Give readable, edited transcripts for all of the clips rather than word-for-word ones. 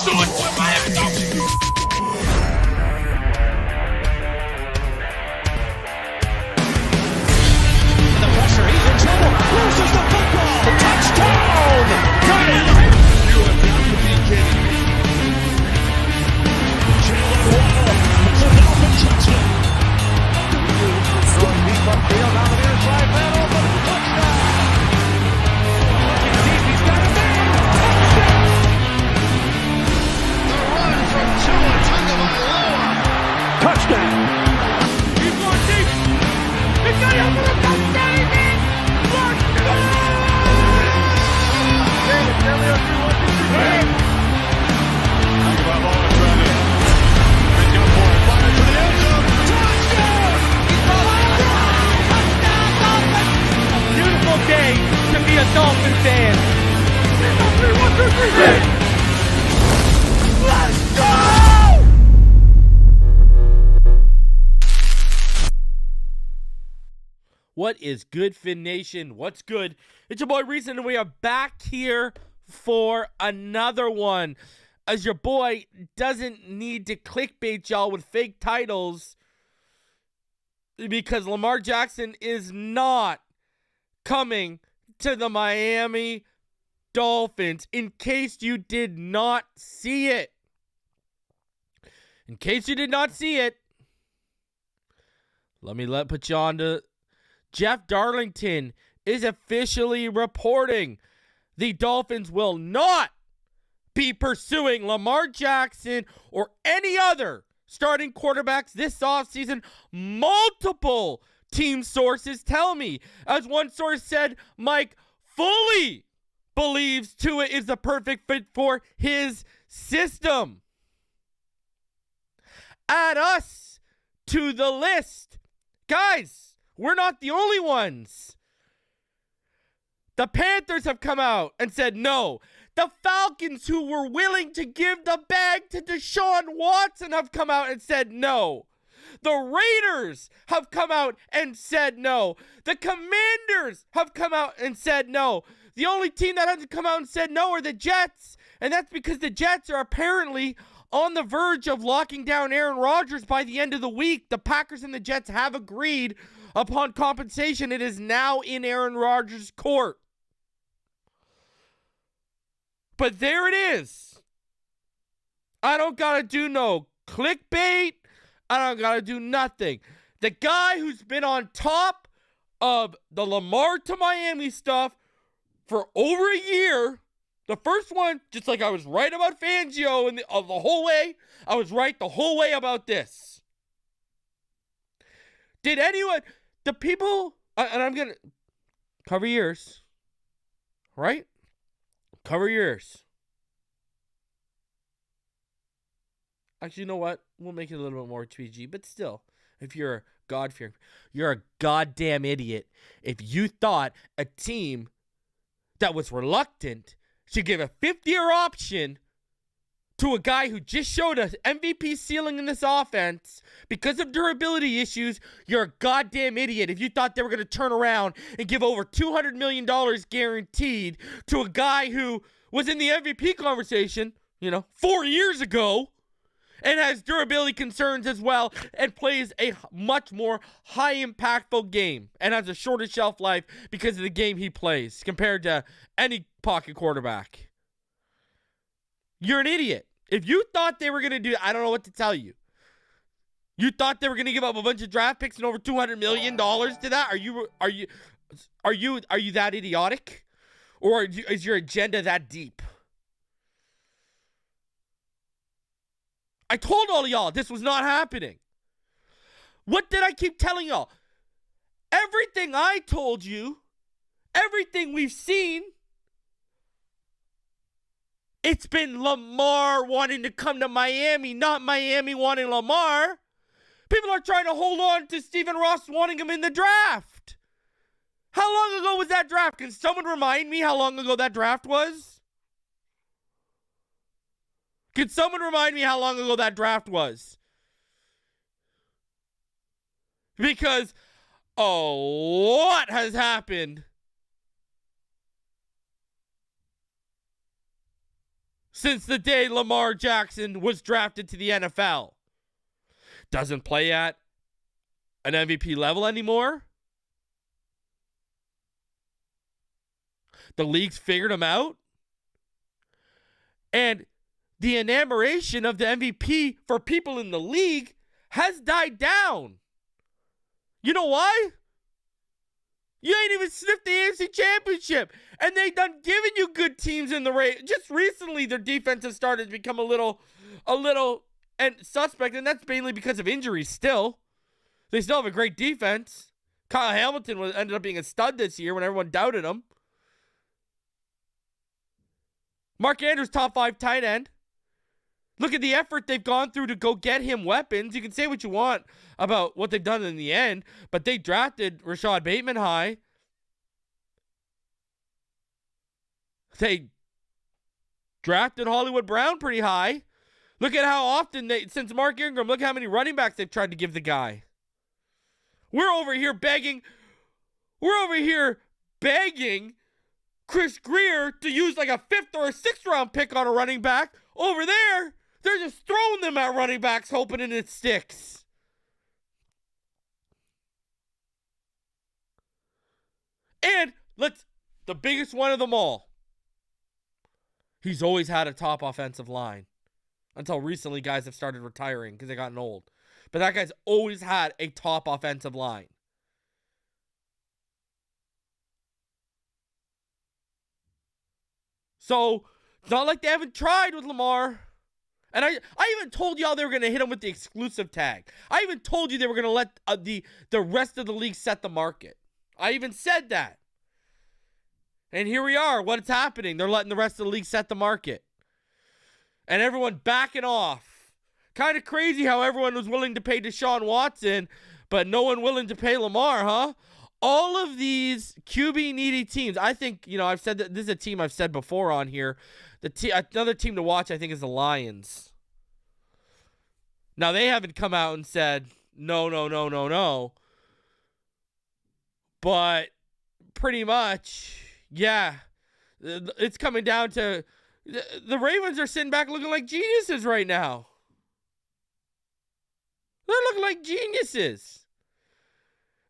do it with Miami Dolphins. The pressure, he's in trouble. Loses the football. Touchdown! Got it! You have got to be kidding me. Jalen Waddle. It's a Dolphin touchdown. Throwing deep upfield on the near side. Man open. Touchdown! Looking deep. He's got a man. Touchdown! The run from Tua Tagovailoa. Touchdown! He's going deep. He's got it for a touchdown. Beautiful day to be a Dolphin fan. Let's go! What is good, Fin Nation? What's good? It's your boy Reason, and we are back here for another one. As your boy doesn't need to clickbait y'all with fake titles, because Lamar Jackson is not coming to the Miami Dolphins. In case you did not see it. In case you did not see it, let me put you on to Jeff Darlington is officially reporting the Dolphins will not be pursuing Lamar Jackson or any other starting quarterbacks this offseason. Multiple team sources tell me. As one source said, Mike fully believes Tua is the perfect fit for his system. Add us to the list. Guys, we're not the only ones. The Panthers have come out and said no. The Falcons, who were willing to give the bag to Deshaun Watson, have come out and said no. The Raiders have come out and said no. The Commanders have come out and said no. The only team that hasn't come out and said no are the Jets, and that's because the Jets are apparently on the verge of locking down Aaron Rodgers by the end of the week. The Packers and the Jets have agreed upon compensation. It is now in Aaron Rodgers' court. But there it is. I don't gotta do no clickbait. I don't gotta do nothing. The guy who's been on top of the Lamar to Miami stuff for over a year. The first one, just like I was right about Fangio and the whole way, I was right the whole way about this. Did anyone, the people, and I'm gonna cover your ears, right? Cover your ears. Actually, you know what? We'll make it a little bit more PG, but still, if you're a God-fearing, you're a goddamn idiot if you thought a team that was reluctant should give a fifth-year option to a guy who just showed an MVP ceiling in this offense because of durability issues. You're a goddamn idiot if you thought they were going to turn around and give over $200 million guaranteed to a guy who was in the MVP conversation, 4 years ago, and has durability concerns as well, and plays a much more high-impactful game and has a shorter shelf life because of the game he plays compared to any pocket quarterback. You're an idiot. If you thought they were going to do that, I don't know what to tell you. You thought they were going to give up a bunch of draft picks and over $200 million to that? Are you that idiotic? Or is your agenda that deep? I told all of y'all this was not happening. What did I keep telling y'all? Everything I told you, everything we've seen, it's been Lamar wanting to come to Miami, not Miami wanting Lamar. People are trying to hold on to Stephen Ross wanting him in the draft. How long ago was that draft? Can someone remind me how long ago that draft was? Can someone remind me how long ago that draft was? Because a lot has happened since the day Lamar Jackson was drafted to the NFL. Doesn't play at an MVP level anymore. The league's figured him out. And the enamoration of the MVP for people in the league has died down. You know why? You ain't even sniffed the AFC Championship. And they done giving you good teams in the race. Just recently, their defense has started to become a little and suspect, and that's mainly because of injuries still. They still have a great defense. Kyle Hamilton ended up being a stud this year when everyone doubted him. Mark Andrews, top 5 tight end. Look at the effort they've gone through to go get him weapons. You can say what you want about what they've done in the end, but they drafted Rashad Bateman high. They drafted Hollywood Brown pretty high. Look at how often since Mark Ingram, look how many running backs they've tried to give the guy. We're over here begging Chris Greer to use like a 5th or a 6th round pick on a running back. Over there, they're just throwing them at running backs, hoping it sticks. And the biggest one of them all. He's always had a top offensive line. Until recently, guys have started retiring because they gotten old. But that guy's always had a top offensive line. So, it's not like they haven't tried with Lamar. And I even told y'all they were going to hit him with the exclusive tag. I even told you they were going to let the rest of the league set the market. I even said that. And here we are. What's happening? They're letting the rest of the league set the market. And everyone backing off. Kind of crazy how everyone was willing to pay Deshaun Watson, but no one willing to pay Lamar, huh? All of these QB-needy teams, I think, I've said that this is a team I've said before on here. Another team to watch, I think, is the Lions. Now, they haven't come out and said, no. But pretty much, yeah, it's coming down to the Ravens are sitting back looking like geniuses right now. They're looking like geniuses.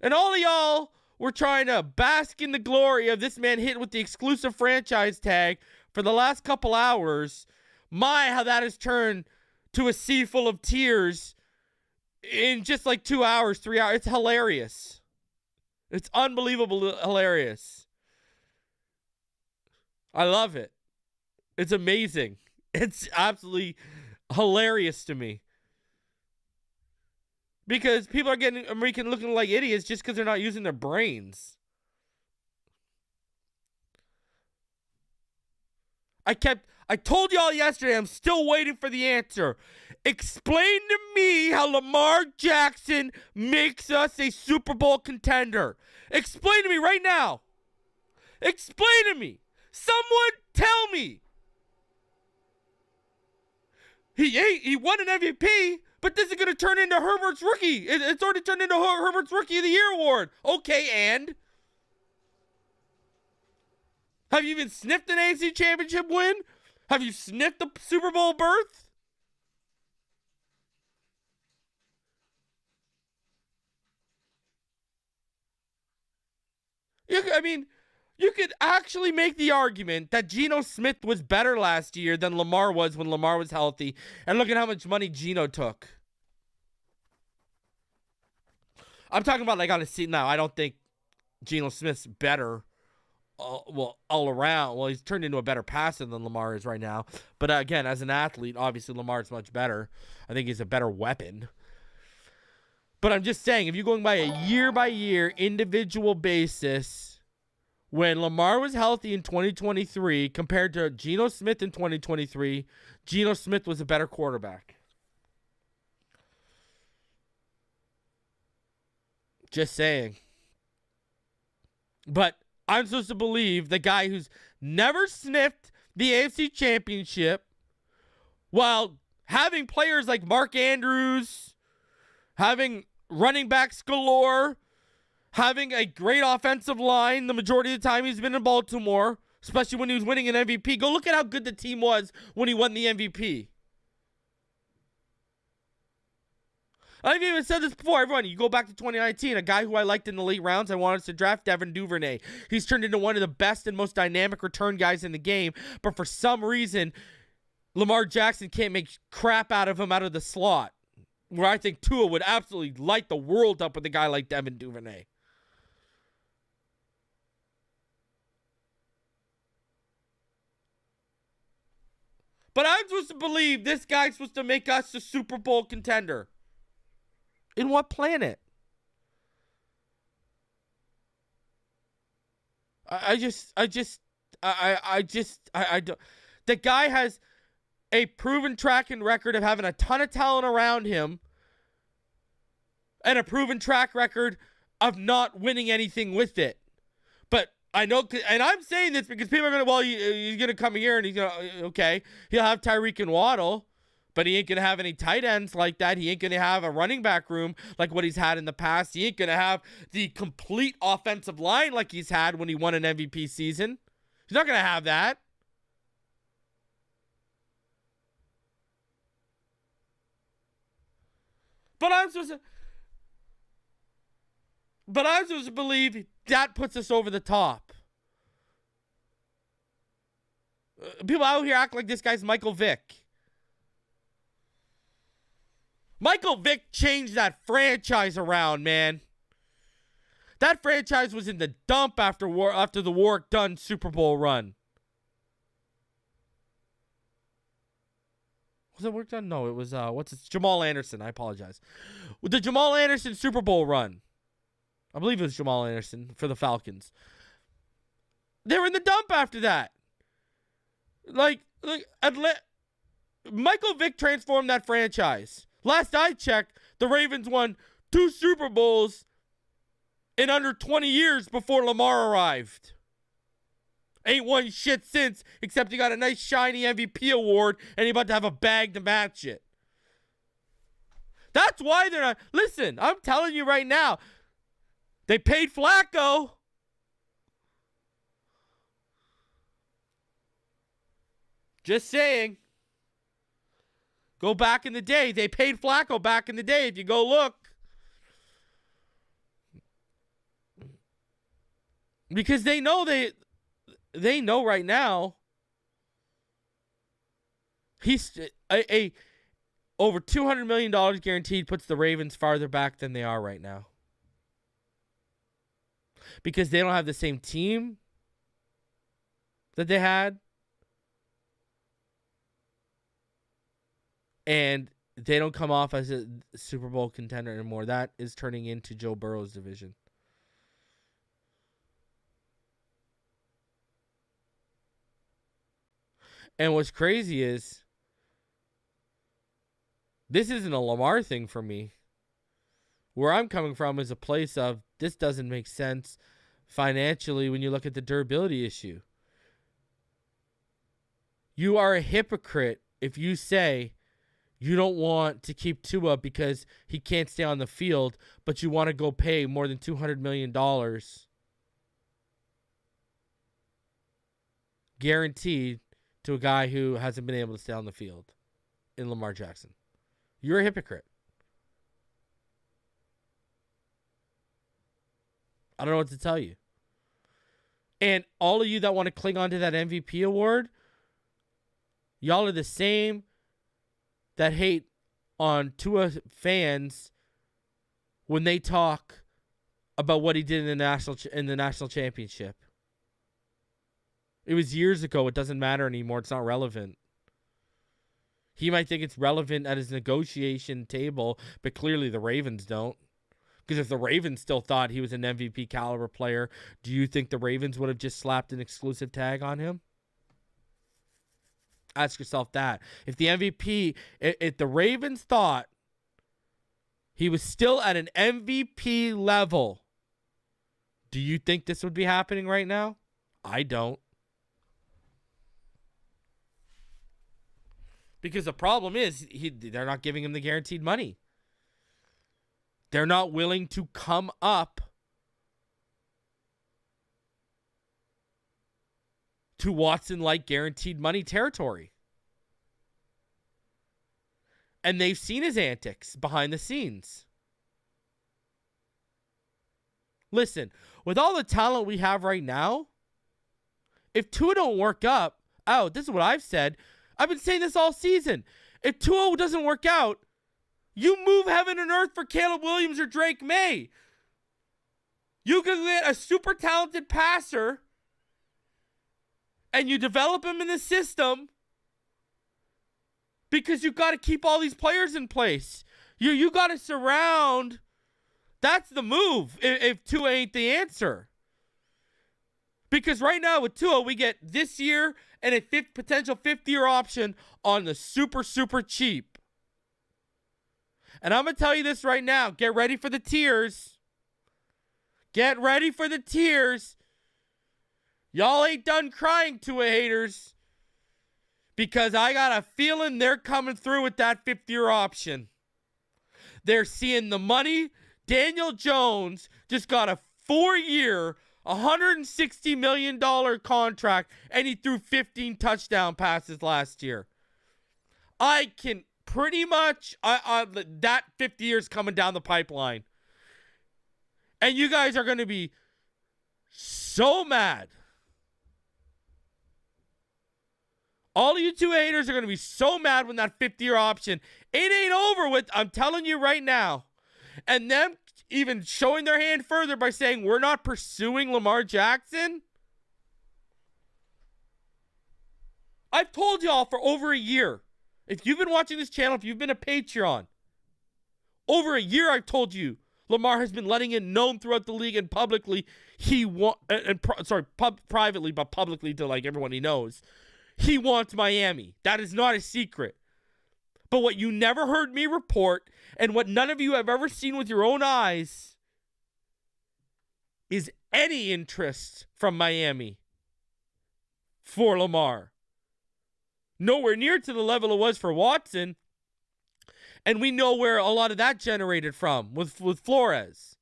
And all of y'all were trying to bask in the glory of this man hit with the exclusive franchise tag for the last couple hours. How that has turned to a sea full of tears in just like 2 hours, 3 hours. It's hilarious. It's unbelievable hilarious. I love it. It's amazing. It's absolutely hilarious to me. Because people are getting American looking like idiots just because they're not using their brains. I told y'all yesterday, I'm still waiting for the answer. Explain to me how Lamar Jackson makes us a Super Bowl contender. Explain to me right now. Explain to me. Someone tell me. He won an MVP, but this is going to turn into Herbert's rookie. It's already turned into Herbert's Rookie of the Year award. Okay, and? Have you even sniffed an AFC Championship win? Have you sniffed the Super Bowl berth? You could actually make the argument that Geno Smith was better last year than Lamar was when Lamar was healthy. And look at how much money Geno took. I'm talking about like on a seat now. I don't think Geno Smith's better. All around. Well, he's turned into a better passer than Lamar is right now. But again, as an athlete, obviously Lamar's much better. I think he's a better weapon. But I'm just saying, if you're going by a year-by-year individual basis, when Lamar was healthy in 2023 compared to Geno Smith in 2023, Geno Smith was a better quarterback. Just saying. But I'm supposed to believe the guy who's never sniffed the AFC Championship while having players like Mark Andrews, having running backs galore, having a great offensive line the majority of the time he's been in Baltimore, especially when he was winning an MVP. Go look at how good the team was when he won the MVP. I've even said this before. Everyone, you go back to 2019, a guy who I liked in the late rounds, I wanted to draft, Devin Duvernay. He's turned into one of the best and most dynamic return guys in the game, but for some reason, Lamar Jackson can't make crap out of him out of the slot, where I think Tua would absolutely light the world up with a guy like Devin Duvernay. But I'm supposed to believe this guy's supposed to make us the Super Bowl contender. In what planet? I don't. The guy has a proven track and record of having a ton of talent around him and a proven track record of not winning anything with it. But I know, and I'm saying this because people are going to, well, he's going to come here and he's going to, okay, he'll have Tyreek and Waddle, but he ain't going to have any tight ends like that. He ain't going to have a running back room like what he's had in the past. He ain't going to have the complete offensive line like he's had when he won an MVP season. He's not going to have that. But I'm supposed to believe that puts us over the top. People out here act like this guy's Michael Vick. Michael Vick changed that franchise around, man. That franchise was in the dump after the Warwick Dunn Super Bowl run. Was it Warwick Dunn? No, it was Jamal Anderson. I apologize. With the Jamal Anderson Super Bowl run. I believe it was Jamal Anderson for the Falcons. They were in the dump after that. Michael Vick transformed that franchise. Last I checked, the Ravens won 2 Super Bowls in under 20 years before Lamar arrived. Ain't won shit since, except he got a nice shiny MVP award and he about to have a bag to match it. That's why they're not. Listen, I'm telling you right now, they paid Flacco. Just saying. Go back in the day. They paid Flacco back in the day. If you go look. Because they know right now he's over $200 million guaranteed puts the Ravens farther back than they are right now. Because they don't have the same team that they had. And they don't come off as a Super Bowl contender anymore. That is turning into Joe Burrow's division. And what's crazy is this isn't a Lamar thing for me. Where I'm coming from is a place of this doesn't make sense financially when you look at the durability issue. You are a hypocrite if you say you don't want to keep Tua because he can't stay on the field, but you want to go pay more than $200 million guaranteed to a guy who hasn't been able to stay on the field in Lamar Jackson. You're a hypocrite. I don't know what to tell you. And all of you that want to cling on to that MVP award, y'all are the same that hate on Tua fans when they talk about what he did in the national championship. It was years ago. It doesn't matter anymore. It's not relevant. He might think it's relevant at his negotiation table, but clearly the Ravens don't. Because if the Ravens still thought he was an MVP caliber player, do you think the Ravens would have just slapped an exclusive tag on him? Ask yourself that. If the MVP, if the Ravens thought he was still at an MVP level, do you think this would be happening right now? I don't. Because the problem is they're not giving him the guaranteed money. They're not willing to come up to Watson-like guaranteed money territory. And they've seen his antics behind the scenes. Listen, with all the talent we have right now, if Tua don't work out, this is what I've said. I've been saying this all season. If Tua doesn't work out, you move heaven and earth for Caleb Williams or Drake May. You can get a super talented passer and you develop him in the system because you got to keep all these players in place. You got to surround. That's the move if Tua ain't the answer. Because right now with Tua, we get this year and a potential fifth-year option on the super, super cheap. And I'm going to tell you this right now. Get ready for the tears. Get ready for the tears. Y'all ain't done crying, Tua haters. Because I got a feeling they're coming through with that fifth-year option. They're seeing the money. Daniel Jones just got a 4-year, $160 million contract, and he threw 15 touchdown passes last year. I can pretty much, that 50 years coming down the pipeline. And you guys are going to be so mad. All of you Tua haters are going to be so mad when that 50-year option, it ain't over with, I'm telling you right now. And them even showing their hand further by saying we're not pursuing Lamar Jackson. I've told y'all for over a year. If you've been watching this channel, if you've been a Patreon, over a year I've told you Lamar has been letting it known throughout the league and publicly privately, but publicly to like everyone he knows. He wants Miami. That is not a secret. But what you never heard me report and what none of you have ever seen with your own eyes is any interest from Miami for Lamar. Nowhere near to the level it was for Watson. And we know where a lot of that generated from with Flores.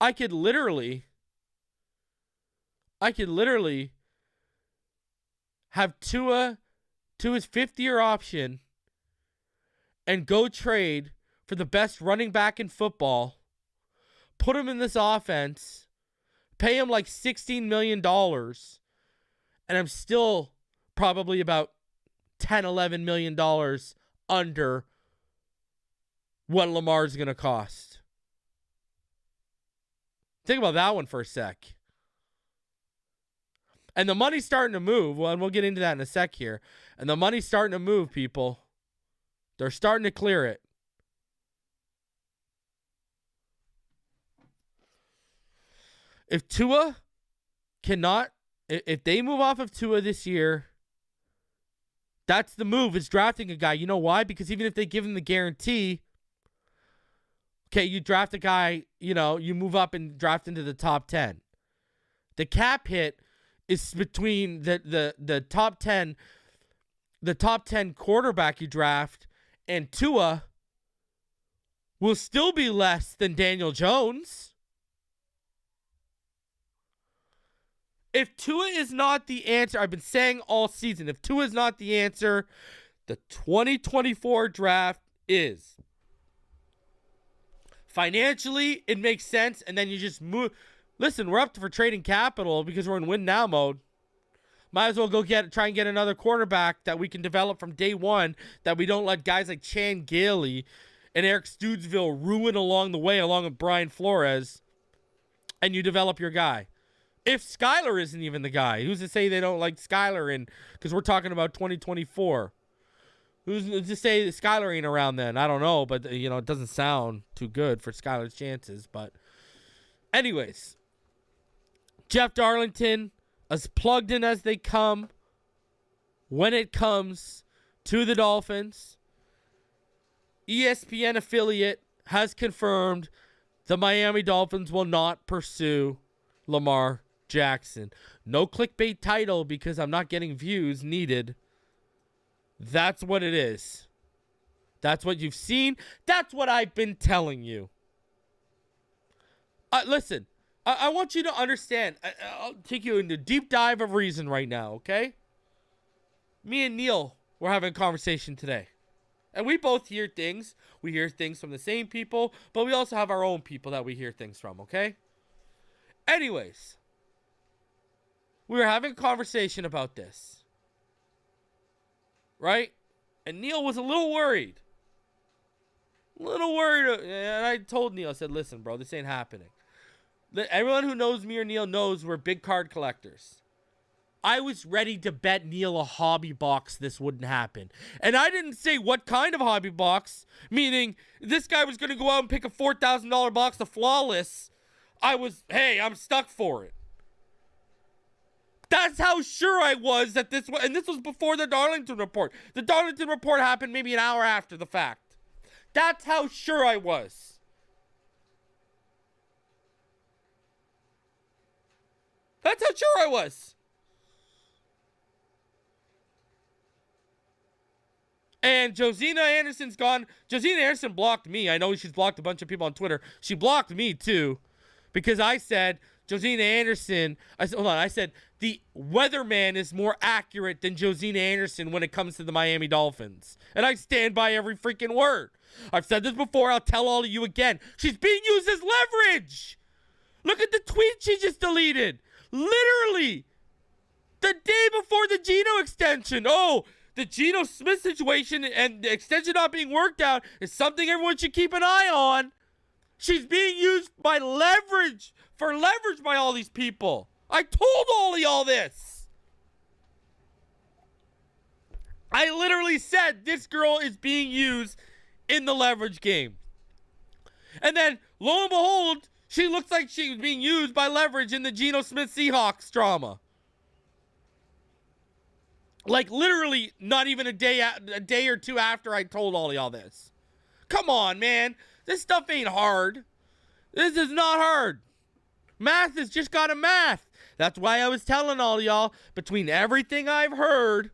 I could literally have Tua to his fifth-year option and go trade for the best running back in football, put him in this offense, pay him like $16 million, and I'm still probably about $10, $11 million under what Lamar's going to cost. Think about that one for a sec. And the money's starting to move. Well, and we'll get into that in a sec here. And the money's starting to move, people. They're starting to clear it. If Tua cannot, if they move off of Tua this year, that's the move, is drafting a guy. You know why? Because even if they give him the guarantee, okay, you draft a guy, you move up and draft into the top 10. The cap hit is between the top 10 quarterback you draft and Tua will still be less than Daniel Jones. If Tua is not the answer, I've been saying all season, if Tua is not the answer, the 2024 draft is. Financially, it makes sense, and then you just move. Listen, we're up for trading capital because we're in win now mode. Might as well go try and get another quarterback that we can develop from day one, that we don't let guys like Chan Gailey and Eric Studesville ruin along the way, along with Brian Flores, and you develop your guy. If Skyler isn't even the guy, who's to say they don't like Skyler in, because we're talking about 2024. Who's to say that Skyler ain't around then? I don't know, but, it doesn't sound too good for Skyler's chances. But anyways, Jeff Darlington, as plugged in as they come when it comes to the Dolphins. ESPN affiliate has confirmed the Miami Dolphins will not pursue Lamar Jackson. No clickbait title because I'm not getting views needed. That's what it is. That's what you've seen. That's what I've been telling you. Listen, I want you to understand. I'll take you into a deep dive of reason right now, okay? Me and Neil were having a conversation today. And we both hear things. We hear things from the same people, but we also have our own people that we hear things from, okay? Anyways, we were having a conversation about this. Right? And Neil was a little worried. And I told Neil, I said, listen, bro, this ain't happening. Everyone who knows me or Neil knows we're big card collectors. I was ready to bet Neil a hobby box this wouldn't happen. And I didn't say what kind of hobby box, meaning this guy was going to go out and pick a $4,000 box of Flawless. I'm stuck for it. That's how sure I was that this was, and this was before the Darlington report. The Darlington report happened maybe an hour after the fact. That's how sure I was. That's how sure I was. And Josina Anderson's gone. Josina Anderson blocked me. I know she's blocked a bunch of people on Twitter. She blocked me too. Because I said, Josina Anderson, I said, the weatherman is more accurate than Josina Anderson when it comes to the Miami Dolphins. And I stand by every freaking word. I've said this before. I'll tell all of you again. She's being used as leverage. Look at the tweet she just deleted. Literally. The day before the Geno extension. Oh, the Geno Smith situation and the extension not being worked out is something everyone should keep an eye on. She's being used by leverage by all these people. I told all of y'all this. I literally said this girl is being used in the leverage game. And then, lo and behold, she looks like she was being used by leverage in the Geno Smith Seahawks drama. Like, literally, not even a day or two after I told all of y'all this. Come on, man. This stuff ain't hard. This is not hard. Math is just got a math. That's why I was telling all of y'all, between everything I've heard,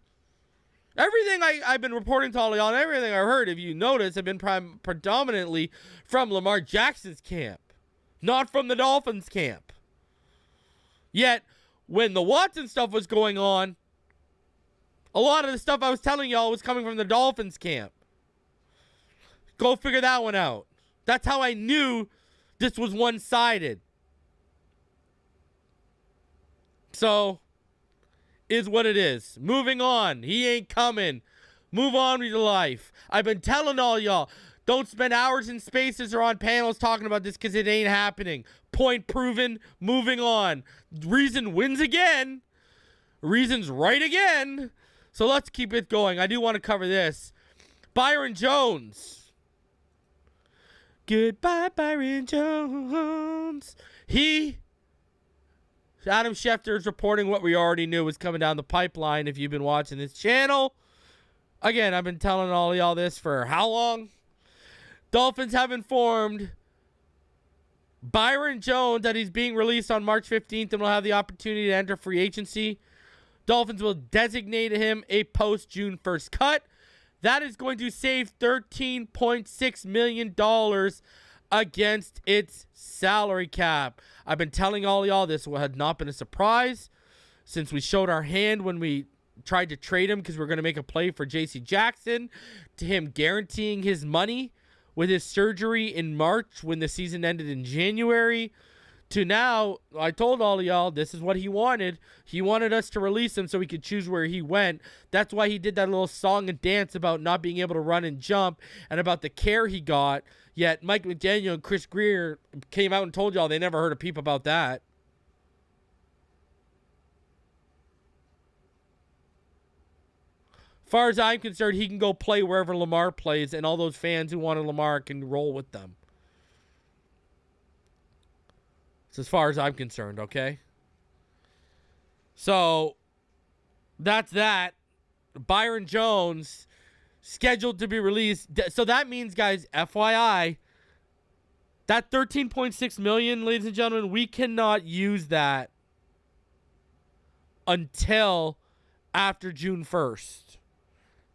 everything I've been reporting to all of y'all, and everything I've heard, if you notice, have been predominantly from Lamar Jackson's camp, not from the Dolphins' camp. Yet, when the Watson stuff was going on, a lot of the stuff I was telling y'all was coming from the Dolphins' camp. Go figure that one out. That's how I knew this was one-sided. So, is what it is. Moving on. He ain't coming. Move on with your life. I've been telling all y'all, don't spend hours in spaces or on panels talking about this because it ain't happening. Point proven. Moving on. Reason wins again. Reason's right again. So let's keep it going. I do want to cover this. Byron Jones. Goodbye, Byron Jones. Adam Schefter is reporting what we already knew was coming down the pipeline if you've been watching this channel. Again, I've been telling all of y'all this for how long? Dolphins have informed Byron Jones that he's being released on March 15th and will have the opportunity to enter free agency. Dolphins will designate him a post-June 1st cut. That is going to save $13.6 million against its salary cap. I've been telling all y'all this had not been a surprise since we showed our hand when we tried to trade him because we're going to make a play for J.C. Jackson, to him guaranteeing his money with his surgery in March when the season ended in January, to now, I told all of y'all, this is what he wanted. He wanted us to release him so we could choose where he went. That's why he did that little song and dance about not being able to run and jump and about the care he got. Yet Mike McDaniel and Chris Greer came out and told y'all they never heard a peep about that. As far as I'm concerned, he can go play wherever Lamar plays, and all those fans who wanted Lamar can roll with them. As far as I'm concerned, okay? So, that's that. Byron Jones, scheduled to be released. So that means, guys, FYI, that $13.6 million, ladies and gentlemen, we cannot use that until after June 1st.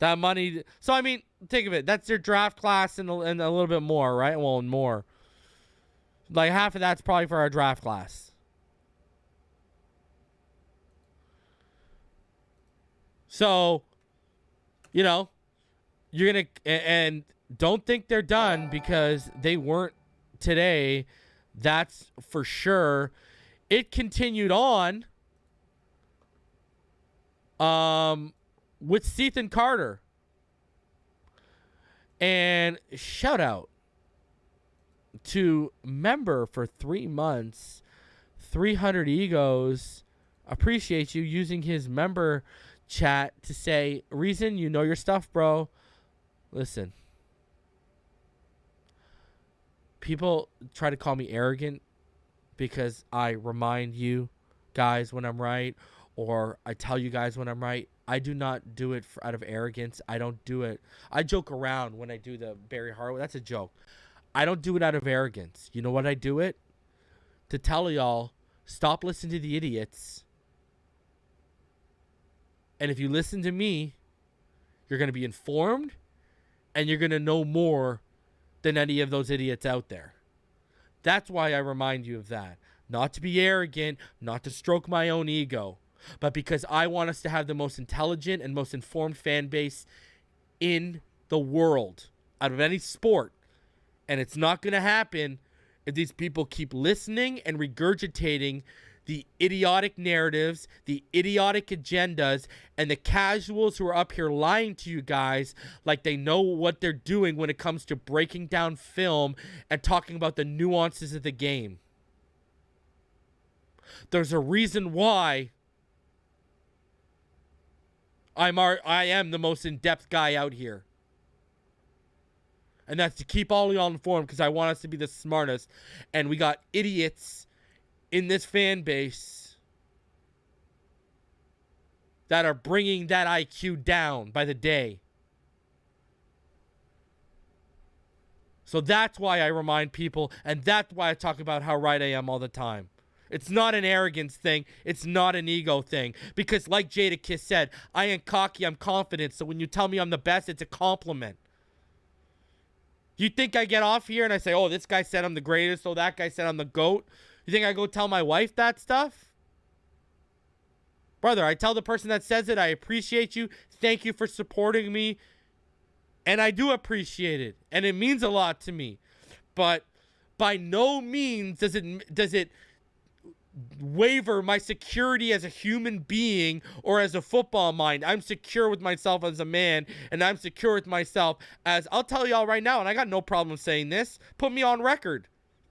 That money. So, I mean, think of it. That's their draft class and a little bit more, right? Well, and more. Like half of that's probably for our draft class. So, you know, you're going to, and don't think they're done because they weren't today. That's for sure. It continued on with Cethan Carter. And shout out to member for 3 months, 300 egos. Appreciate you using his member chat to say, Reason, you know your stuff, bro. Listen. People try to call me arrogant because I remind you guys when I'm right, or I tell you guys when I'm right. I do not do it out of arrogance. I don't do it. I joke around when I do the Barry Harwood. That's a joke. I don't do it out of arrogance. You know what I do it? To tell y'all, stop listening to the idiots. And if you listen to me, you're going to be informed and you're going to know more than any of those idiots out there. That's why I remind you of that. Not to be arrogant, not to stroke my own ego, but because I want us to have the most intelligent and most informed fan base in the world out of any sport. And it's not going to happen if these people keep listening and regurgitating the idiotic narratives, the idiotic agendas, and the casuals who are up here lying to you guys like they know what they're doing when it comes to breaking down film and talking about the nuances of the game. There's a reason why I am the most in-depth guy out here. And that's to keep all y'all informed because I want us to be the smartest. And we got idiots in this fan base that are bringing that IQ down by the day. So that's why I remind people, and that's why I talk about how right I am all the time. It's not an arrogance thing. It's not an ego thing. Because like Jadakiss said, I ain't cocky, I'm confident. So when you tell me I'm the best, it's a compliment. You think I get off here and I say, oh, this guy said I'm the greatest, oh, that guy said I'm the GOAT? You think I go tell my wife that stuff? Brother, I tell the person that says it, I appreciate you. Thank you for supporting me. And I do appreciate it. And it means a lot to me. But by no means does it waver my security as a human being or as a football mind. I'm secure with myself as a man, and I'm secure with myself as, I'll tell y'all right now, and I got no problem saying this, put me on record.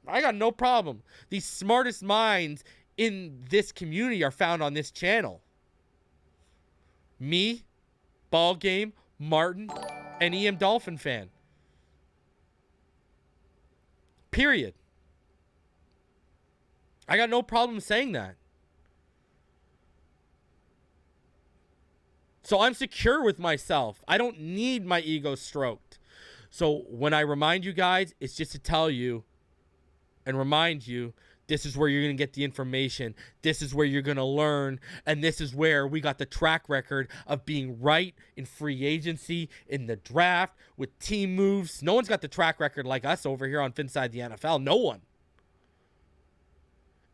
I got no problem. The smartest minds in this community are found on this channel. Me, Ball Game, Martin, and EM Dolphin fan. Period. I got no problem saying that. So I'm secure with myself. I don't need my ego stroked. So when I remind you guys, it's just to tell you and remind you, this is where you're going to get the information. This is where you're going to learn. And this is where we got the track record of being right in free agency, in the draft, with team moves. No one's got the track record like us over here on Phinside The NFL. No one.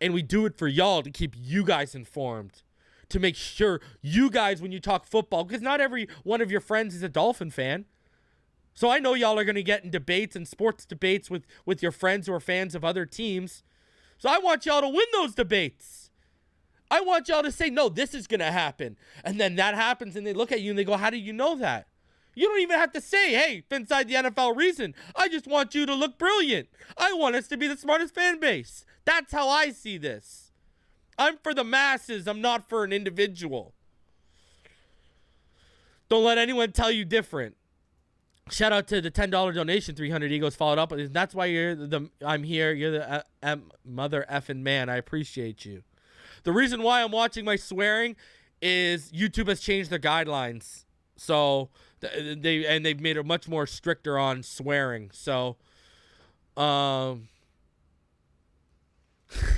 And we do it for y'all to keep you guys informed. To make sure you guys, when you talk football, because not every one of your friends is a Dolphin fan. So I know y'all are going to get in debates and sports debates with your friends who are fans of other teams. So I want y'all to win those debates. I want y'all to say, no, this is going to happen. And then that happens and they look at you and they go, how do you know that? You don't even have to say, hey, Phinside The NFL Reason. I just want you to look brilliant. I want us to be the smartest fan base. That's how I see this. I'm for the masses. I'm not for an individual. Don't let anyone tell you different. Shout out to the $10 donation, 300 egos followed up. That's why I'm here. You're the mother effing man. I appreciate you. The reason why I'm watching my swearing is YouTube has changed their guidelines. So they've made it much more stricter on swearing. So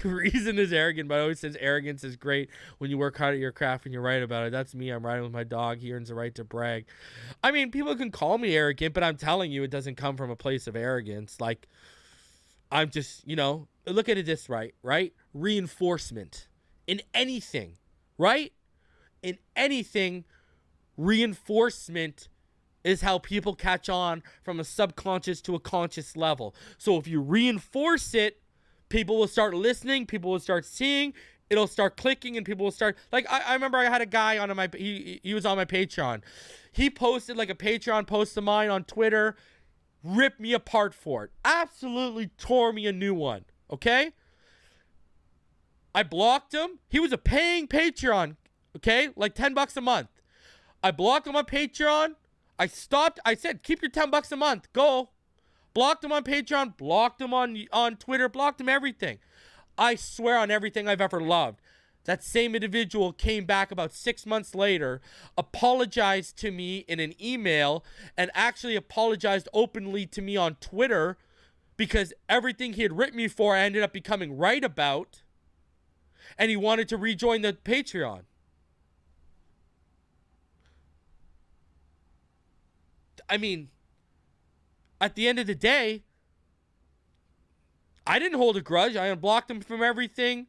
Reason is arrogant, but I always says arrogance is great when you work hard at your craft and you're right about it. That's me. I'm riding with my dog. He earns the right to brag. I mean, people can call me arrogant, but I'm telling you, it doesn't come from a place of arrogance. Like, I'm just, look at it this right? Reinforcement in anything, right? In anything, reinforcement is how people catch on from a subconscious to a conscious level. So if you reinforce it, people will start listening, people will start seeing, it'll start clicking, and people will start, like, I remember I had a guy on my, he was on my Patreon. He posted like a Patreon post of mine on Twitter, ripped me apart for it. Absolutely tore me a new one, okay? I blocked him. He was a paying Patreon, okay? Like $10 a month. I blocked him on Patreon. I said, keep your $10 a month. Go. Blocked him on Patreon. Blocked him on Twitter. Blocked him everything. I swear on everything I've ever loved. That same individual came back about 6 months later, apologized to me in an email, and actually apologized openly to me on Twitter because everything he had written me for I ended up becoming right about, and he wanted to rejoin the Patreon. I mean, at the end of the day, I didn't hold a grudge. I unblocked him from everything.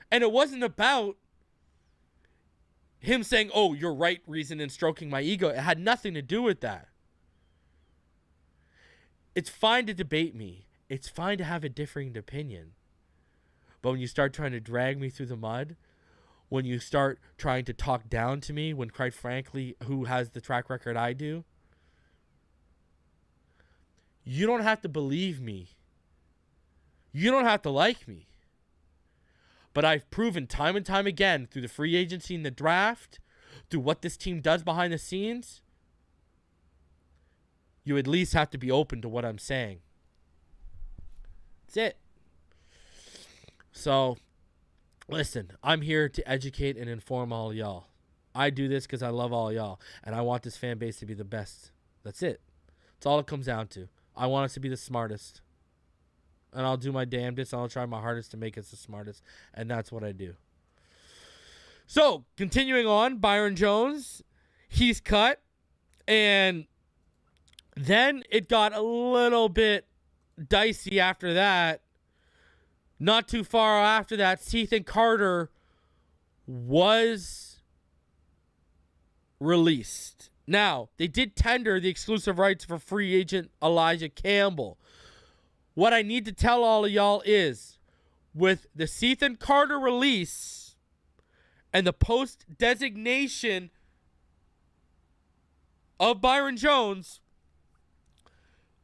And it wasn't about him saying, oh, you're right, reason, and stroking my ego. It had nothing to do with that. It's fine to debate me. It's fine to have a differing opinion. But when you start trying to drag me through the mud, when you start trying to talk down to me, when quite frankly, who has the track record I do, you don't have to believe me. You don't have to like me. But I've proven time and time again through the free agency and the draft, through what this team does behind the scenes, you at least have to be open to what I'm saying. That's it. So, listen, I'm here to educate and inform all y'all. I do this because I love all y'all, and I want this fan base to be the best. That's it. That's all it comes down to. I want us to be the smartest. And I'll do my damnedest, and I'll try my hardest to make us the smartest. And that's what I do. So, continuing on, Byron Jones, he's cut. And then it got a little bit dicey after that. Not too far after that, Cethan Carter was released. Now, they did tender the exclusive rights for free agent Elijah Campbell. What I need to tell all of y'all is, with the Cethan Carter release and the post-designation of Byron Jones,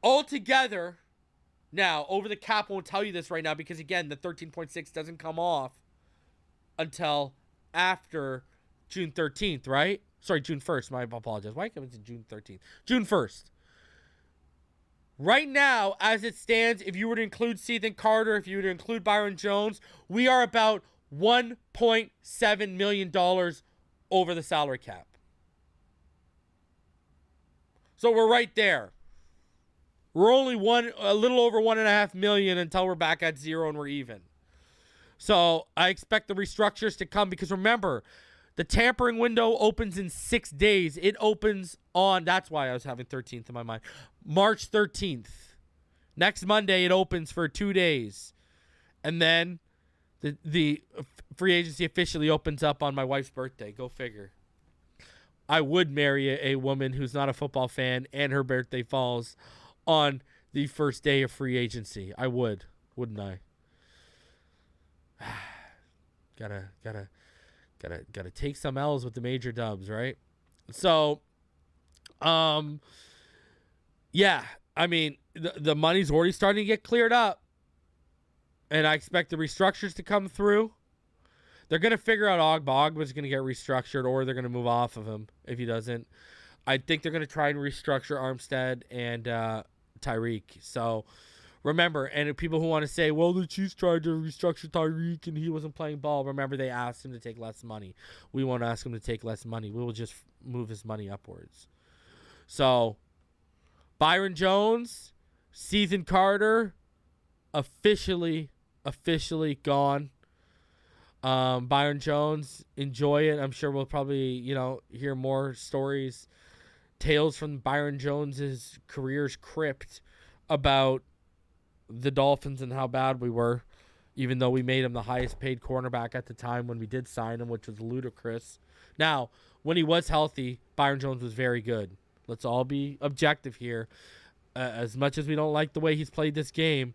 altogether, now, over the cap won't tell you this right now because, again, the 13.6 doesn't come off until after June 13th, right? Sorry, June 1st. My apologies. Why come to June 13th? June 1st. Right now, as it stands, if you were to include Cethan Carter, if you were to include Byron Jones, we are about $1.7 million over the salary cap. So we're right there. We're only a little over $1.5 million until we're back at zero and we're even. So I expect the restructures to come because remember, the tampering window opens in 6 days. It opens on, that's why I was having 13th in my mind, March 13th. Next Monday, it opens for 2 days. And then the free agency officially opens up on my wife's birthday. Go figure. I would marry a woman who's not a football fan and her birthday falls on the first day of free agency. I would, wouldn't I? Gotta take some L's with the major dubs, right? So, yeah, I mean, the money's already starting to get cleared up, and I expect the restructures to come through. They're gonna figure out Ogba's gonna get restructured, or they're gonna move off of him if he doesn't. I think they're gonna try and restructure Armstead and Tyreek. So. Remember, and people who want to say, well, the Chiefs tried to restructure Tyreek and he wasn't playing ball. Remember, they asked him to take less money. We won't ask him to take less money. We will just move his money upwards. So, Byron Jones, Cethan Carter, officially gone. Byron Jones, enjoy it. I'm sure we'll probably, hear more stories, tales from Byron Jones's career's crypt about the Dolphins and how bad we were even though we made him the highest paid cornerback at the time when we did sign him, which was ludicrous. Now, when he was healthy, Byron Jones was very good. Let's all be objective here. As much as we don't like the way he's played this game,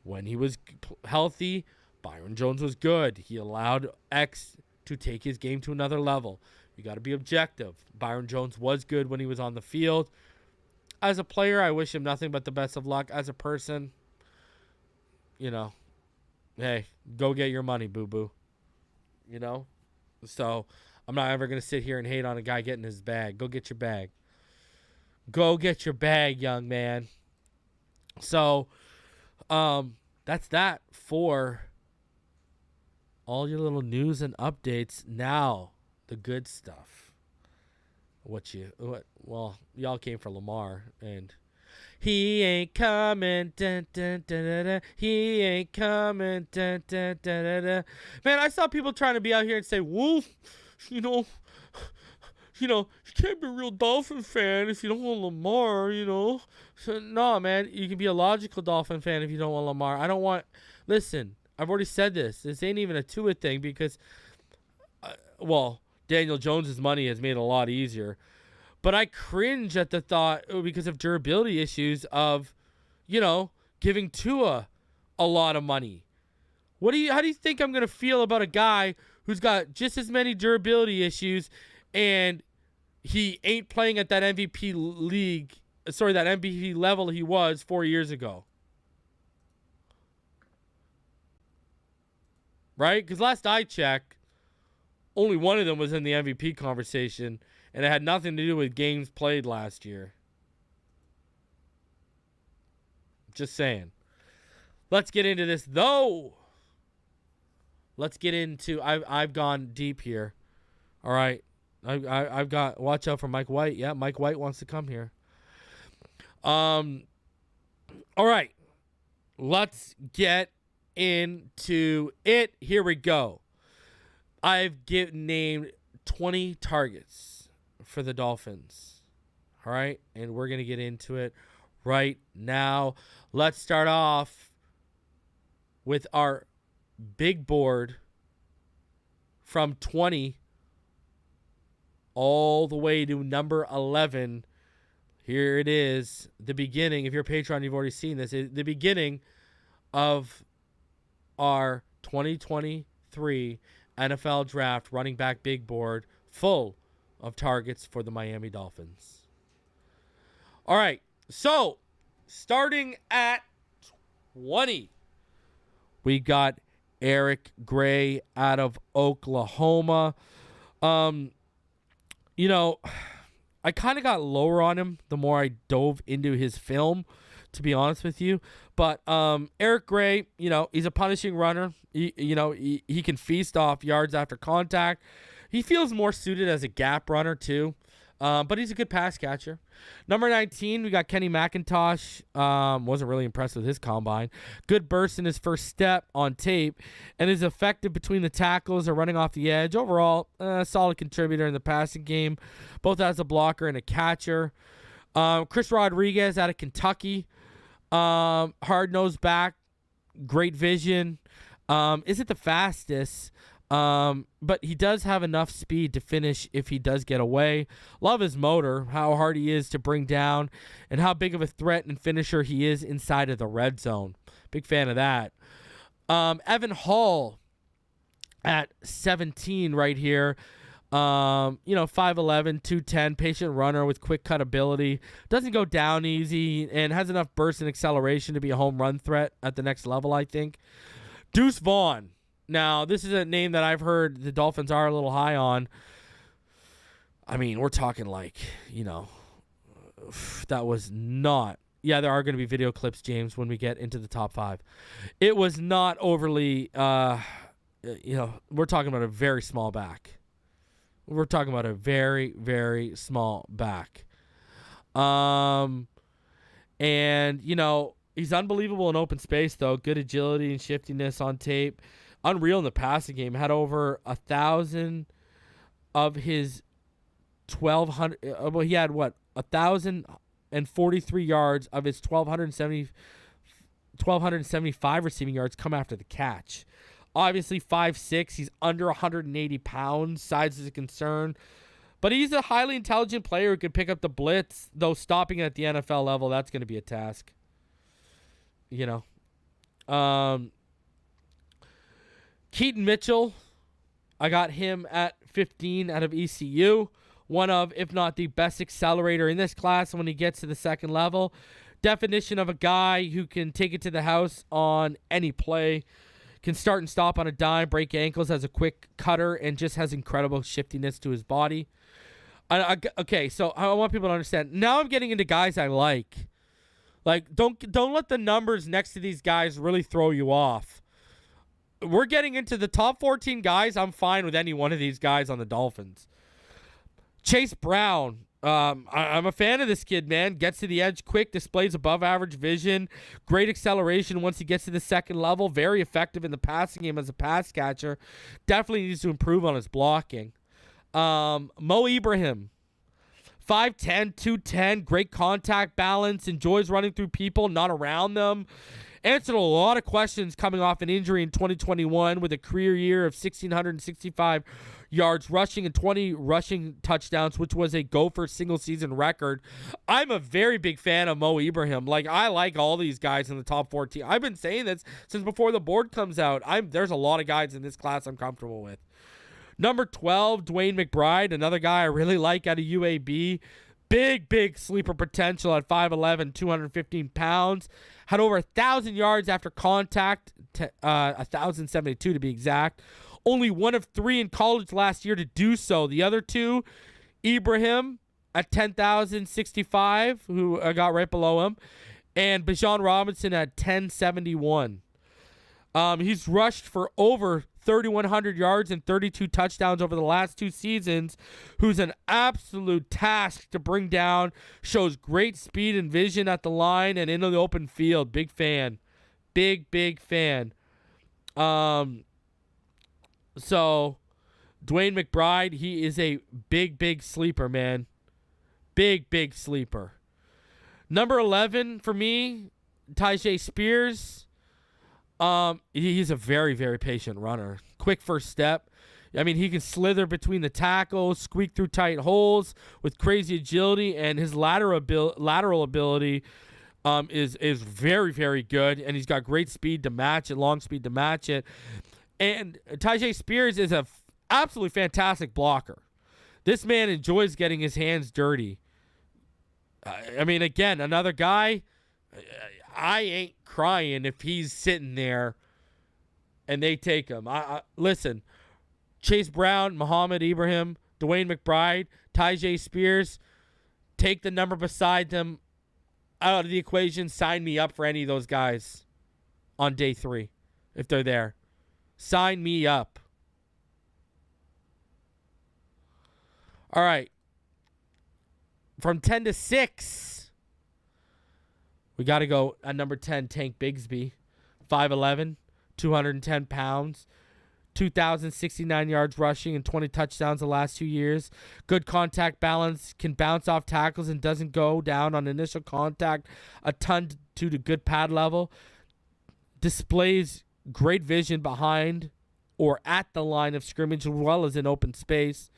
when he was healthy, Byron Jones was good. He allowed X to take his game to another level. You got to be objective. Byron Jones was good when he was on the field. As a player, I wish him nothing but the best of luck. As a person, hey, go get your money, boo-boo. So I'm not ever going to sit here and hate on a guy getting his bag. Go get your bag. Go get your bag, young man. So that's that for all your little news and updates. Now, the good stuff. Well, y'all came for Lamar, and he ain't coming. Dun, dun, dun, dun, dun. He ain't coming. Dun, dun, dun, dun, dun. Man, I saw people trying to be out here and say, Wolf, you can't be a real Dolphin fan if you don't want Lamar, So, no, man, you can be a logical Dolphin fan if you don't want Lamar. Listen, I've already said this. This ain't even a Tua thing because, Daniel Jones's money has made it a lot easier. But I cringe at the thought, because of durability issues, of, giving Tua a lot of money. How do you think I'm going to feel about a guy who's got just as many durability issues and he ain't playing at that MVP level he was 4 years ago? Right? Because last I checked, only one of them was in the MVP conversation, and it had nothing to do with games played last year. Just saying. Let's get into this, though. I've gone deep here. All right. I've got, watch out for Mike White. Yeah, Mike White wants to come here. All right. Let's get into it. Here we go. I've named 20 targets for the Dolphins. All right, and we're going to get into it right now. Let's start off with our big board from 20 all the way to number 11. Here it is, the beginning. If you're a Patreon, you've already seen this. The beginning of our 2023 NFL draft running back big board full of targets for the Miami Dolphins. All right, so starting at 20, we got Eric Gray out of Oklahoma. I kind of got lower on him the more I dove into his film, to be honest with you. But Eric Gray, he's a punishing runner. He can feast off yards after contact. He feels more suited as a gap runner too. But he's a good pass catcher. Number 19, we got Kenny McIntosh. Wasn't really impressed with his combine. Good burst in his first step on tape, and is effective between the tackles or running off the edge. Overall, solid contributor in the passing game, both as a blocker and a catcher. Chris Rodriguez out of Kentucky. Hard-nosed back, great vision. Isn't the fastest, but he does have enough speed to finish if he does get away. Love his motor, how hard he is to bring down, and how big of a threat and finisher he is inside of the red zone. Big fan of that. Evan Hall at 17 right here. 5'11", 210, patient runner with quick cut ability. Doesn't go down easy and has enough burst and acceleration to be a home run threat at the next level, I think. Deuce Vaughn. Now, this is a name that I've heard the Dolphins are a little high on. I mean, we're talking like, that was not. Yeah, there are going to be video clips, James, when we get into the top 5. It was not overly, we're talking about a very small back. We're talking about a very, very small back. And, he's unbelievable in open space, though. Good agility and shiftiness on tape. Unreal in the passing game. Had over 1,000 of his 1,200. He had 1,043 yards of his 1,275 receiving yards come after the catch. Obviously, 5'6", he's under 180 pounds. Size is a concern. But he's a highly intelligent player who can pick up the blitz, though stopping at the NFL level, that's going to be a task. You know. Keaton Mitchell, I got him at 15 out of ECU. One of, if not the best accelerator in this class when he gets to the second level. Definition of a guy who can take it to the house on any play. Can start and stop on a dime, break ankles, has a quick cutter, and just has incredible shiftiness to his body. Okay, so I want people to understand. Now I'm getting into guys I like. Like, don't let the numbers next to these guys really throw you off. We're getting into the top 14 guys. I'm fine with any one of these guys on the Dolphins. Chase Brown. I'm a fan of this kid, man. Gets to the edge quick, displays above average vision, great acceleration once he gets to the second level, very effective in the passing game as a pass catcher. Definitely needs to improve on his blocking. Mo Ibrahim, 5'10", 210, great contact balance, enjoys running through people, not around them. Answered a lot of questions coming off an injury in 2021 with a career year of 1,665 yards rushing and 20 rushing touchdowns, which was a Gopher single-season record. I'm a very big fan of Mo Ibrahim. Like, I like all these guys in the top 14. I've been saying this since before the board comes out. There's a lot of guys in this class I'm comfortable with. Number 12, Dwayne McBride, another guy I really like out of UAB. Big sleeper potential at 5'11", 215 pounds. Had over 1,000 yards after contact, 1,072 to be exact. Only one of 3 in college last year to do so. The other two, Ibrahim at 10,065, who I got right below him, and Bijan Robinson at 1071. He's rushed for over 3,100 yards and 32 touchdowns over the last 2 seasons, who's an absolute task to bring down, shows great speed and vision at the line and into the open field. Big fan. Big fan. So, Dwayne McBride, he is a big sleeper, man. Big sleeper. Number 11 for me, Tyjae Spears. He's a very patient runner. Quick first step. I mean, he can slither between the tackles, squeak through tight holes with crazy agility, and his lateral ability is very good, and he's got great speed to match it, long speed to match it. And Tyjae Spears is a absolutely fantastic blocker. This man enjoys getting his hands dirty. I mean, again, another guy, I ain't crying if he's sitting there and they take him. Listen, Chase Brown, Muhammad Ibrahim, Dwayne McBride, Tyjae Spears, take the number beside them out of the equation. Sign me up for any of those guys on day 3 if they're there. Sign me up. All right. From 10 to 6, we got to go at number 10, Tank Bigsby. 5'11", 210 pounds, 2,069 yards rushing and 20 touchdowns the last 2 years. Good contact balance, can bounce off tackles and doesn't go down on initial contact a ton due to good pad level. Displays great vision behind or at the line of scrimmage as well as in open space.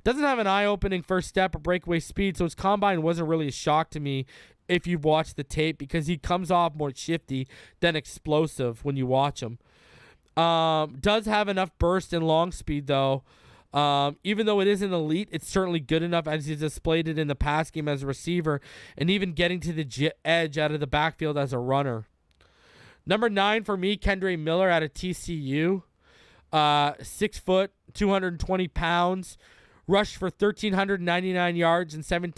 Doesn't have an eye-opening first step or breakaway speed, so his combine wasn't really a shock to me if you watch the tape because he comes off more shifty than explosive when you watch him. Does have enough burst and long speed, though. Even though it isn't elite, it's certainly good enough as he's displayed it in the pass game as a receiver and even getting to the edge out of the backfield as a runner. Number 9 for me, Kendre Miller out of TCU. 6 foot, 220 pounds. Rushed for 1,399 yards and 17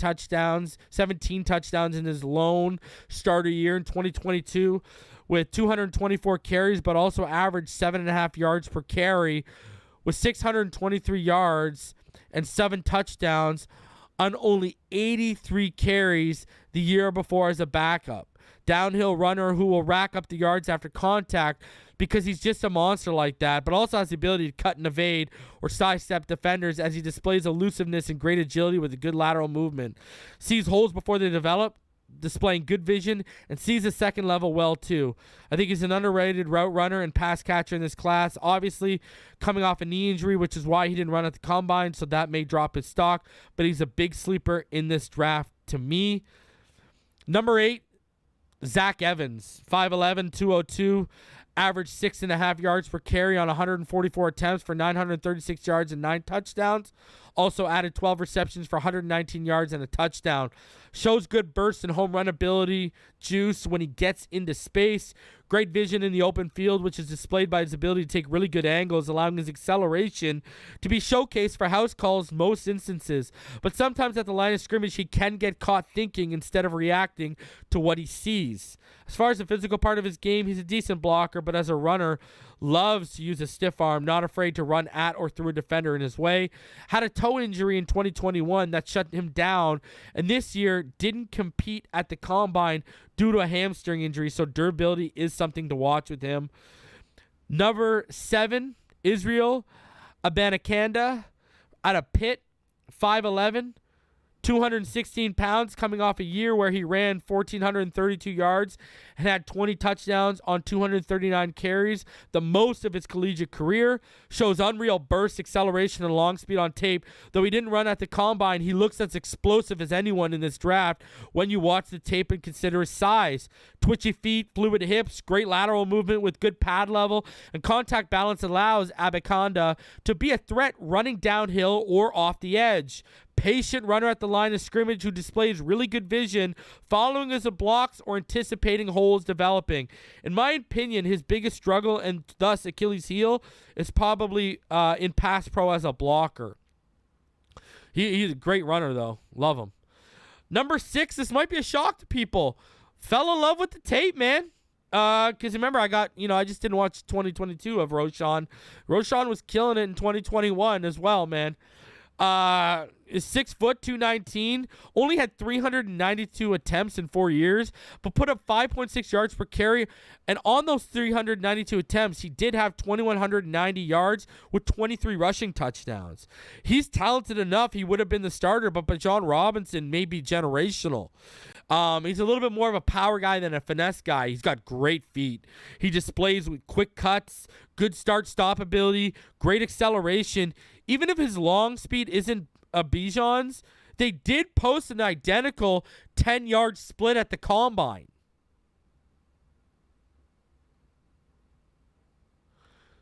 touchdowns in his lone starter year in 2022 with 224 carries, but also averaged 7.5 yards per carry with 623 yards and 7 touchdowns on only 83 carries the year before as a backup. Downhill runner who will rack up the yards after contact because he's just a monster like that, but also has the ability to cut and evade or sidestep defenders as he displays elusiveness and great agility with a good lateral movement. Sees holes before they develop, displaying good vision and sees the second level well too. I think he's an underrated route runner and pass catcher in this class. Obviously, coming off a knee injury, which is why he didn't run at the combine, so that may drop his stock, but he's a big sleeper in this draft to me. Number 8, Zach Evans, 5'11", 202, averaged 6.5 yards per carry on 144 attempts for 936 yards and 9 touchdowns. Also added 12 receptions for 119 yards and a touchdown. Shows good burst and home run ability juice when he gets into space. Great vision in the open field, which is displayed by his ability to take really good angles, allowing his acceleration to be showcased for house calls most instances. But sometimes at the line of scrimmage, he can get caught thinking instead of reacting to what he sees. As far as the physical part of his game, he's a decent blocker, but as a runner, loves to use a stiff arm, not afraid to run at or through a defender in his way. Had a toe injury in 2021 that shut him down, and this year didn't compete at the combine due to a hamstring injury, so durability is something to watch with him. Number 7, Israel Abanikanda out of Pitt, 5'11", 216 pounds, coming off a year where he ran 1,432 yards and had 20 touchdowns on 239 carries, the most of his collegiate career. Shows unreal burst, acceleration, and long speed on tape. Though he didn't run at the combine, he looks as explosive as anyone in this draft when you watch the tape and consider his size. Twitchy feet, fluid hips, great lateral movement with good pad level, and contact balance allows Abanikanda to be a threat running downhill or off the edge. Patient runner at the line of scrimmage who displays really good vision, following as a blocks or anticipating holes developing. In my opinion, his biggest struggle and thus Achilles heel is probably in pass pro as a blocker. He's a great runner though. Love him. Number 6, this might be a shock to people. Fell in love with the tape, man. Because remember, I just didn't watch 2022 of Roschon. Roschon was killing it in 2021 as well, man. Is 6 foot 219, only had 392 attempts in 4 years, but put up 5.6 yards per carry. And on those 392 attempts, he did have 2,190 yards with 23 rushing touchdowns. He's talented enough. He would have been the starter, but John Robinson may be generational. He's a little bit more of a power guy than a finesse guy. He's got great feet. He displays with quick cuts, good start-stop ability, great acceleration. Even if his long speed isn't a Bijan's, they did post an identical 10-yard split at the combine.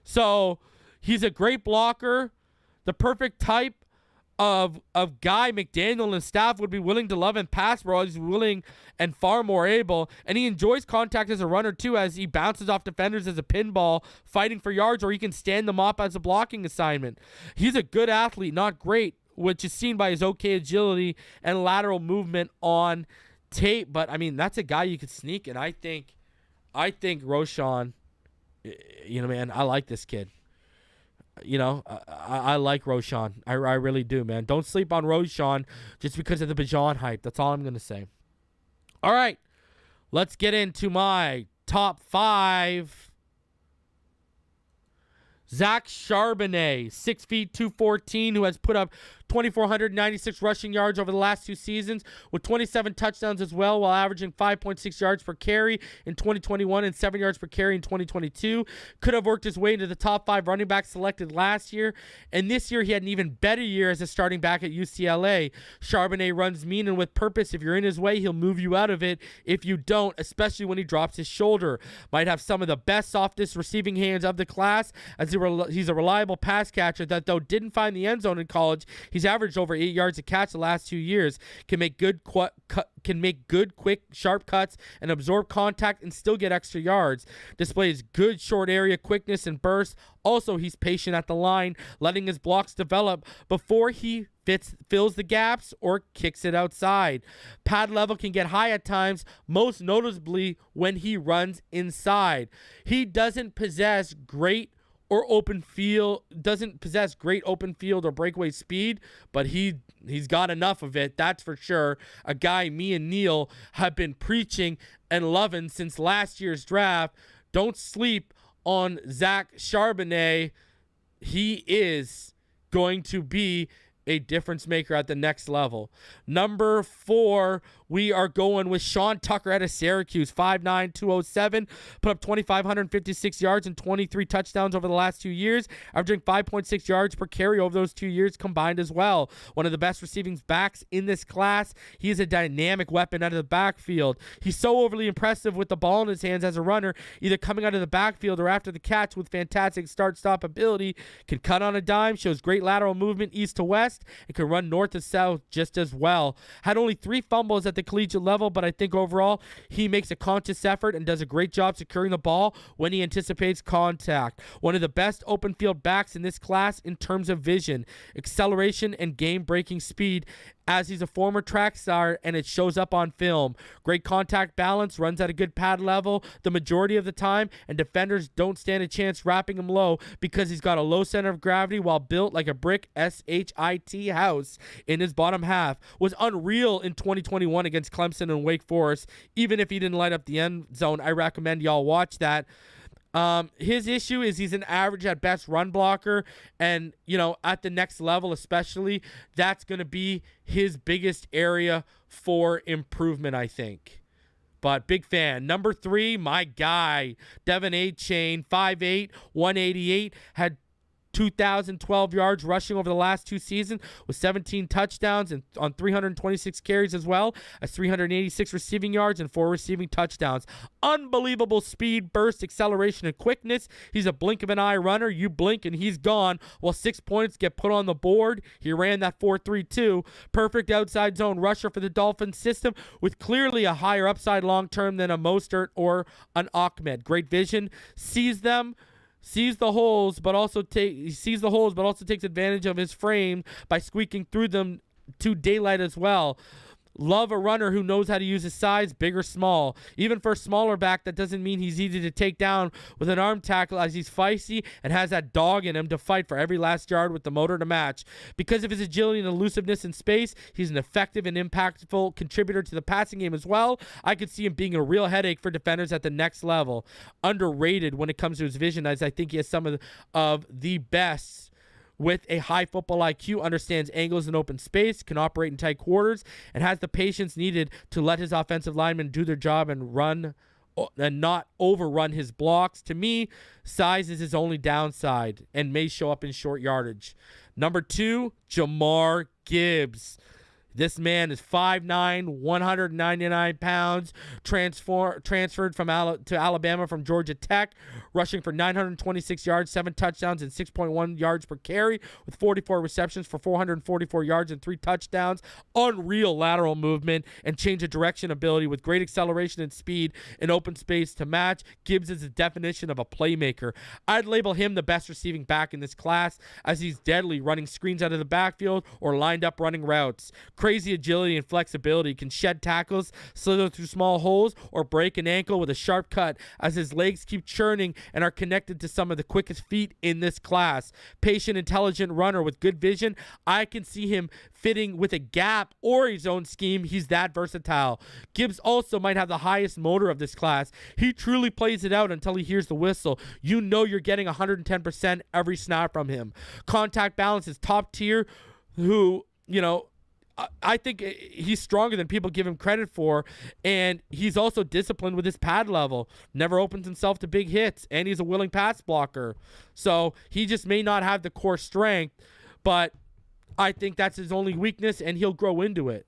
So he's a great blocker, the perfect type of guy McDaniel and staff would be willing to love and pass pro. He's willing and far more able, and he enjoys contact as a runner too, as he bounces off defenders as a pinball, fighting for yards, or he can stand them up as a blocking assignment. He's a good athlete, not great, which is seen by his okay agility and lateral movement on tape. But I mean, that's a guy you could sneak, and I think Roschon, man, I like this kid. I like Roschon. I really do, man. Don't sleep on Roschon just because of the Bijan hype. That's all I'm going to say. All right, let's get into my top 5. Zach Charbonnet, 6 feet 214, who has put up 2,496 rushing yards over the last 2 seasons with 27 touchdowns as well, while averaging 5.6 yards per carry in 2021 and 7 yards per carry in 2022. Could have worked his way into the top 5 running backs selected last year, and this year he had an even better year as a starting back at UCLA. Charbonnet runs mean and with purpose. If you're in his way, he'll move you out of it. If you don't, especially when he drops his shoulder. Might have some of the best, softest receiving hands of the class, as he's a reliable pass catcher that, though didn't find the end zone in college, he's averaged over 8 yards a catch the last 2 years. Can make good, quick, sharp cuts and absorb contact and still get extra yards. Displays good short area quickness and burst. Also, he's patient at the line, letting his blocks develop before he fills the gaps or kicks it outside. Pad level can get high at times, most noticeably when he runs inside. He doesn't possess great open field or breakaway speed, but he's got enough of it, that's for sure. A guy me and Neil have been preaching and loving since last year's draft. Don't sleep on Zach Charbonnet. He is going to be a difference maker at the next level. Number 4, we are going with Sean Tucker out of Syracuse, 5'9", 207, put up 2,556 yards and 23 touchdowns over the last 2 years, averaging 5.6 yards per carry over those 2 years combined as well. One of the best receiving backs in this class. He is a dynamic weapon out of the backfield. He's so overly impressive with the ball in his hands as a runner, either coming out of the backfield or after the catch with fantastic start-stop ability, can cut on a dime, shows great lateral movement east to west, and can run north to south just as well. Had only 3 fumbles at the collegiate level, but I think overall he makes a conscious effort and does a great job securing the ball when he anticipates contact. One of the best open field backs in this class in terms of vision, acceleration, and game-breaking speed, as he's a former track star and it shows up on film. Great contact balance, runs at a good pad level the majority of the time, and defenders don't stand a chance wrapping him low because he's got a low center of gravity while built like a brick SHIT house in his bottom half. Was unreal in 2021 against Clemson and Wake Forest. Even if he didn't light up the end zone, I recommend y'all watch that. His issue is he's an average at best run blocker, and at the next level especially, that's going to be his biggest area for improvement, I think. But big fan. Number 3, my guy, Devin A-Chain, 5'8", 188, had 2,012 yards rushing over the last 2 seasons with 17 touchdowns and on 326 carries as well as 386 receiving yards and 4 receiving touchdowns. Unbelievable speed, burst, acceleration, and quickness. He's a blink of an eye runner. You blink and he's gone. While 6 points get put on the board, he ran that 4.32. Perfect outside zone rusher for the Dolphins system with clearly a higher upside long term than a Mostert or an Ahmed. Great vision, sees the holes, but also takes advantage of his frame by squeaking through them to daylight as well. Love a runner who knows how to use his size, big or small. Even for a smaller back, that doesn't mean he's easy to take down with an arm tackle, as he's feisty and has that dog in him to fight for every last yard with the motor to match. Because of his agility and elusiveness in space, he's an effective and impactful contributor to the passing game as well. I could see him being a real headache for defenders at the next level. Underrated when it comes to his vision, as I think he has some of the best. With a high football IQ, understands angles in open space, can operate in tight quarters, and has the patience needed to let his offensive linemen do their job and run and not overrun his blocks. To me, size is his only downside and may show up in short yardage. Number 2, Jahmyr Gibbs. This man is 5'9", 199 pounds, transferred to Alabama from Georgia Tech, rushing for 926 yards, 7 touchdowns, and 6.1 yards per carry, with 44 receptions for 444 yards and 3 touchdowns. Unreal lateral movement and change of direction ability with great acceleration and speed in open space to match. Gibbs is the definition of a playmaker. I'd label him the best receiving back in this class, as he's deadly running screens out of the backfield or lined up running routes. Crazy agility and flexibility, can shed tackles, slither through small holes, or break an ankle with a sharp cut, as his legs keep churning and are connected to some of the quickest feet in this class. Patient, intelligent runner with good vision. I can see him fitting with a gap or his own scheme. He's that versatile. Gibbs also might have the highest motor of this class. He truly plays it out until he hears the whistle. You know you're getting 110% every snap from him. Contact balance is top tier, I think he's stronger than people give him credit for, and he's also disciplined with his pad level. Never opens himself to big hits, and he's a willing pass blocker. So he just may not have the core strength, but I think that's his only weakness, and he'll grow into it.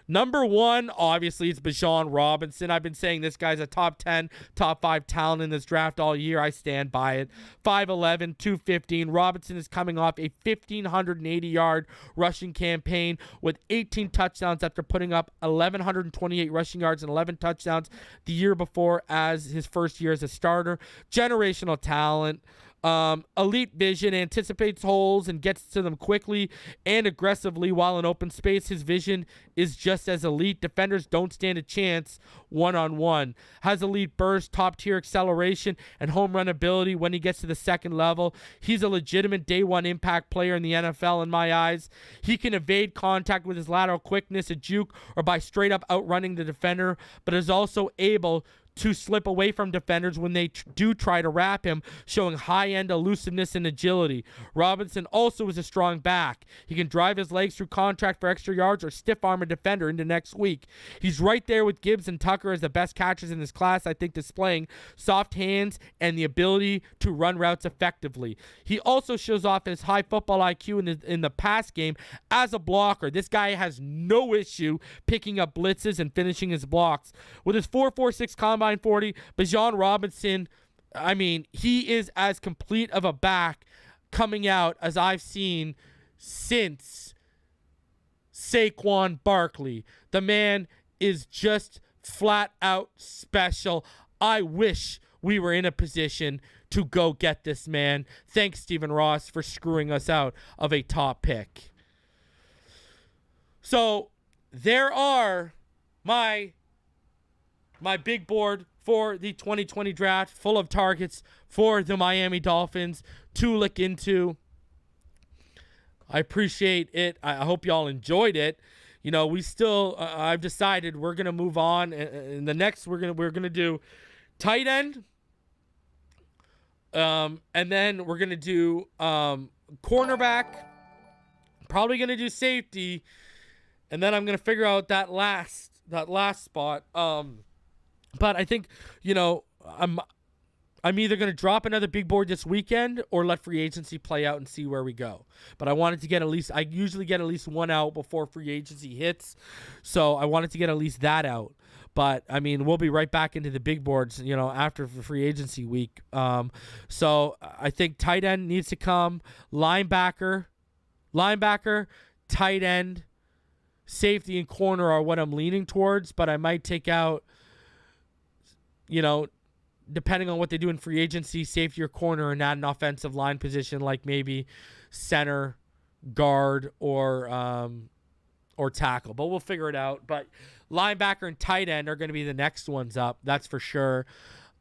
Number 1, obviously, it's Bijan Robinson. I've been saying this guy's a top 10, top 5 talent in this draft all year. I stand by it. 5'11", 215. Robinson is coming off a 1,580-yard rushing campaign with 18 touchdowns after putting up 1,128 rushing yards and 11 touchdowns the year before as his first year as a starter. Generational talent. Elite vision, anticipates holes and gets to them quickly and aggressively while in open space. His vision is just as elite. Defenders don't stand a chance one-on-one. Has elite burst, top-tier acceleration, and home run ability when he gets to the second level. He's a legitimate day-one impact player in the NFL in my eyes. He can evade contact with his lateral quickness, a juke, or by straight-up outrunning the defender, but is also able to slip away from defenders when they do try to wrap him, showing high-end elusiveness and agility. Robinson also is a strong back. He can drive his legs through contact for extra yards or stiff-arm a defender into next week. He's right there with Gibbs and Tucker as the best catchers in this class, I think, displaying soft hands and the ability to run routes effectively. He also shows off his high football IQ in the pass game as a blocker. This guy has no issue picking up blitzes and finishing his blocks. With his 4.46 combine 40, Bijan Robinson, I mean, he is as complete of a back coming out as I've seen since Saquon Barkley. The man is just flat out special. I wish we were in a position to go get this man. Thanks, Stephen Ross, for screwing us out of a top pick. So there are my big board for the 2020 draft, full of targets for the Miami Dolphins to look into. I appreciate it. I hope y'all enjoyed it. You know, we still, I've decided we're going to move on. And the next, we're going to do tight end. And then we're going to do cornerback. Probably going to do safety. And then I'm going to figure out that last spot. But I think, you know, I'm either going to drop another big board this weekend or let free agency play out and see where we go. But I wanted to get I usually get at least one out before free agency hits. So I wanted to get at least that out. But, I mean, we'll be right back into the big boards, you know, after the free agency week. So I think tight end needs to come. Linebacker, tight end, safety, and corner are what I'm leaning towards. But I might take out, you know, depending on what they do in free agency, safety or corner, and add an offensive line position like maybe center, guard, or tackle. But we'll figure it out. But linebacker and tight end are going to be the next ones up. That's for sure.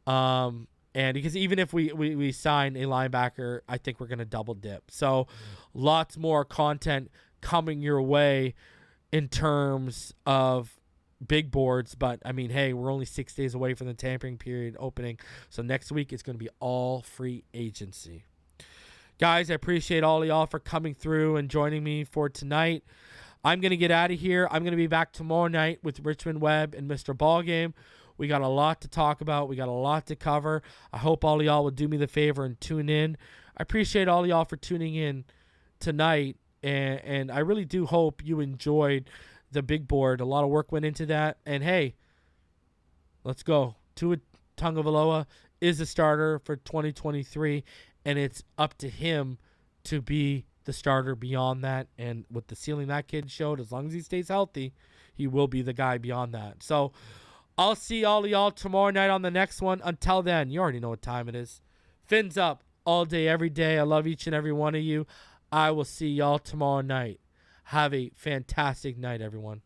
And because even if we sign a linebacker, I think we're going to double dip. So lots more content coming your way in terms of big boards. But I mean, hey, we're only 6 days away from the tampering period opening. So next week it's going to be all free agency. Guys, I appreciate all of y'all for coming through and joining me for tonight. I'm going to get out of here. I'm going to be back tomorrow night with Richmond Webb and Mr. Ballgame. We got a lot to talk about. We got a lot to cover. I hope all of y'all will do me the favor and tune in. I appreciate all of y'all for tuning in tonight. And I really do hope you enjoyed the big board. A lot of work went into that. And, hey, let's go. Tua Tagovailoa is the starter for 2023, and it's up to him to be the starter beyond that. And with the ceiling that kid showed, as long as he stays healthy, he will be the guy beyond that. So I'll see all of y'all tomorrow night on the next one. Until then, you already know what time it is. Fins up all day, every day. I love each and every one of you. I will see y'all tomorrow night. Have a fantastic night, everyone.